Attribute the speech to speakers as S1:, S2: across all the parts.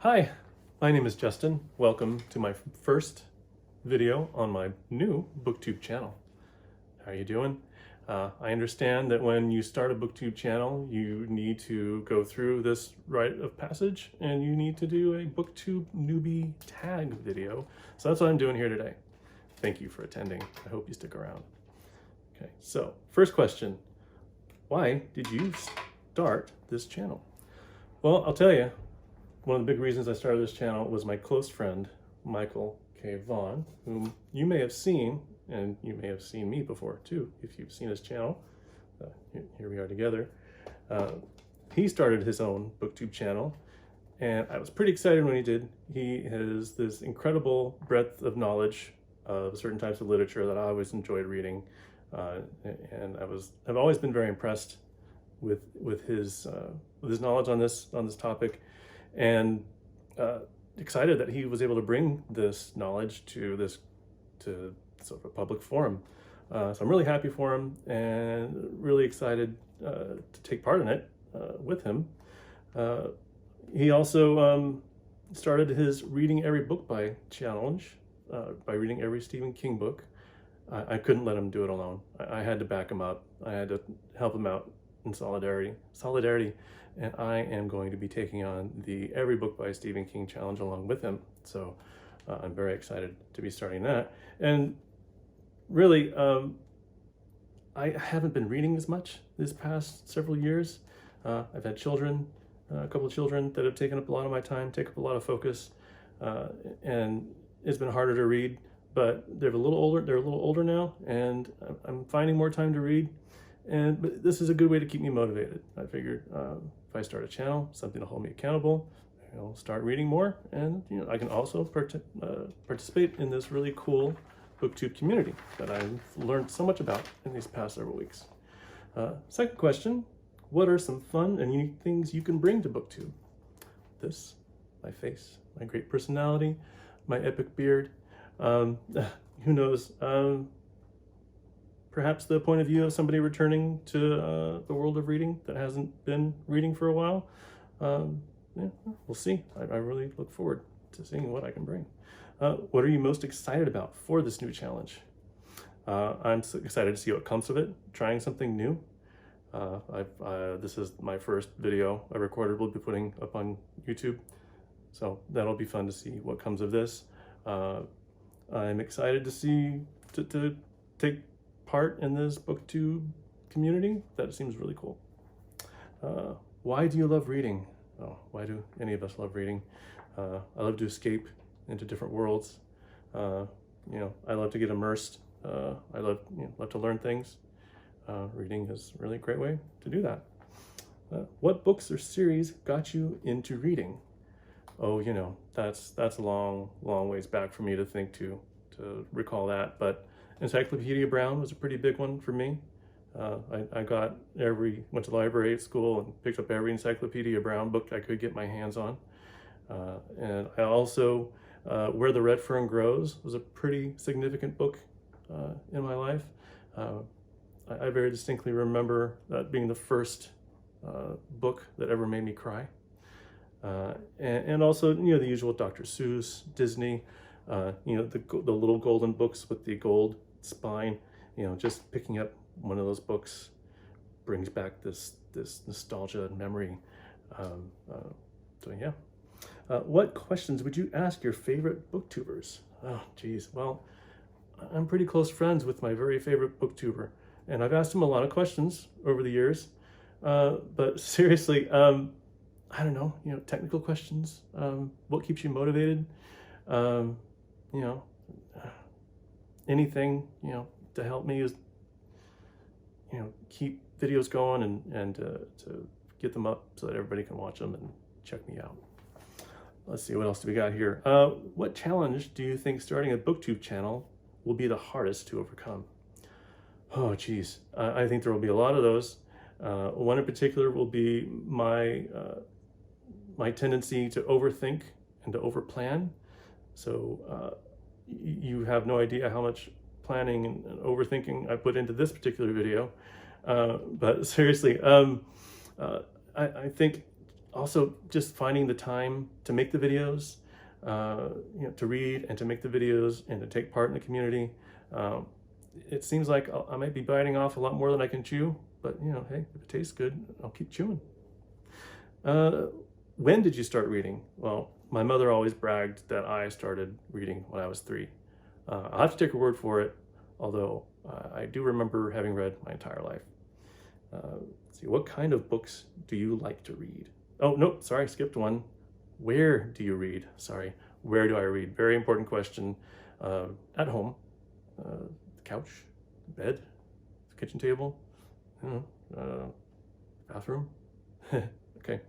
S1: Hi, my name is Justin. Welcome to my first video on my new BookTube channel. How are you doing? I understand that when you start a BookTube channel, you need to go through this rite of passage and you need to do a BookTube Newbie tag video. So that's what I'm doing here today. Thank you for attending. I hope you stick around. Okay, so first question, why did you start this channel? Well, I'll tell you, one of the big reasons I started this channel was my close friend, Michael K. Vaughan, whom you may have seen, and you may have seen me before too, if you've seen his channel. Here we are together. He started his own BookTube channel, and I was pretty excited when he did. He has this incredible breadth of knowledge of certain types of literature that I always enjoyed reading, and I've always been very impressed with his knowledge on this topic, and excited that he was able to bring this knowledge to sort of a public forum. So I'm really happy for him and really excited to take part in it with him. He also started his Reading Every Book by challenge by reading every Stephen King book. I couldn't let him do it alone. I had to back him up. I had to help him out in solidarity, and I am going to be taking on the Every Book by Stephen King challenge along with him. So I'm very excited to be starting that. And really, I haven't been reading as much this past several years. I've had children, a couple of children that have taken up a lot of my time, take up a lot of focus, and it's been harder to read. But they're a little older now, and I'm finding more time to read. But this is a good way to keep me motivated. I figured if I start a channel, something to hold me accountable, I'll start reading more, and I can also participate in this really cool BookTube community that I've learned so much about in these past several weeks. Second question, what are some fun and unique things you can bring to BookTube? This, my face, my great personality, my epic beard. Who knows? Perhaps the point of view of somebody returning to the world of reading that hasn't been reading for a while. Yeah, we'll see. I really look forward to seeing what I can bring. What are you most excited about for this new challenge? I'm so excited to see what comes of it, trying something new. This is my first video I recorded. We'll be putting up on YouTube. So that'll be fun to see what comes of this. I'm excited to take part in this BookTube community. That seems really cool. Why do you love reading? Oh, why do any of us love reading? I love to escape into different worlds. I love to get immersed. I love to learn things. Reading is a really great way to do that. What books or series got you into reading? Oh, that's a long ways back for me to think to recall that, but Encyclopedia Brown was a pretty big one for me. I went to the library at school and picked up every Encyclopedia Brown book I could get my hands on. And I also, Where the Red Fern Grows was a pretty significant book in my life. I very distinctly remember that being the first book that ever made me cry. And also, the usual Dr. Seuss, Disney, the little golden books with the gold spine. Just picking up one of those books brings back this nostalgia and memory. So yeah. What questions would you ask your favorite booktubers? Oh, geez. Well, I'm pretty close friends with my very favorite booktuber, and I've asked him a lot of questions over the years. But seriously, I don't know, technical questions. What keeps you motivated? Anything, to help me is, keep videos going and to get them up so that everybody can watch them and check me out. Let's see, what else do we got here? What challenge do you think starting a BookTube channel will be the hardest to overcome? Oh, geez. I think there will be a lot of those. One in particular will be my tendency to overthink and to overplan. So you have no idea how much planning and overthinking I put into this particular video. But seriously, I think Also, just finding the time to make the videos, to read and to make the videos and to take part in the community. It seems like I might be biting off a lot more than I can chew, but hey, if it tastes good, I'll keep chewing. When did you start reading? Well, my mother always bragged that I started reading when I was 3. I'll have to take her word for it, although I do remember having read my entire life. Let's see, what kind of books do you like to read? Oh, no, sorry, skipped one. Where do you read? Sorry, where do I read? Very important question. At home, the couch, the bed, the kitchen table, bathroom. Okay.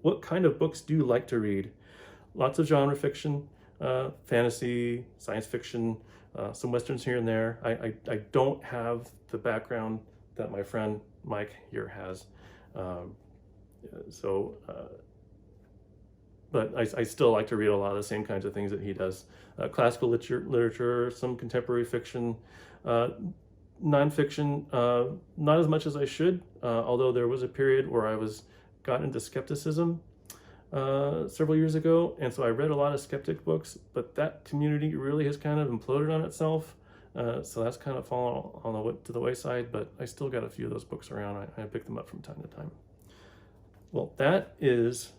S1: What kind of books do you like to read? Lots of genre fiction, fantasy, science fiction, some westerns here and there. I don't have the background that my friend Mike here has. But I still like to read a lot of the same kinds of things that he does. Classical literature, some contemporary fiction, nonfiction, not as much as I should, although there was a period where I got into skepticism several years ago, and so I read a lot of skeptic books, but that community really has kind of imploded on itself, so that's kind of fallen to the wayside, but I still got a few of those books around. I pick them up from time to time. Well, that is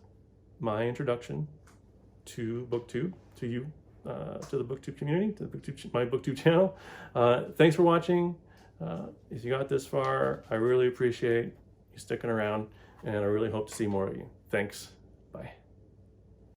S1: my introduction to BookTube, to you, to the BookTube community, to my BookTube channel. Thanks for watching. If you got this far, I really appreciate you sticking around, and I really hope to see more of you. Thanks.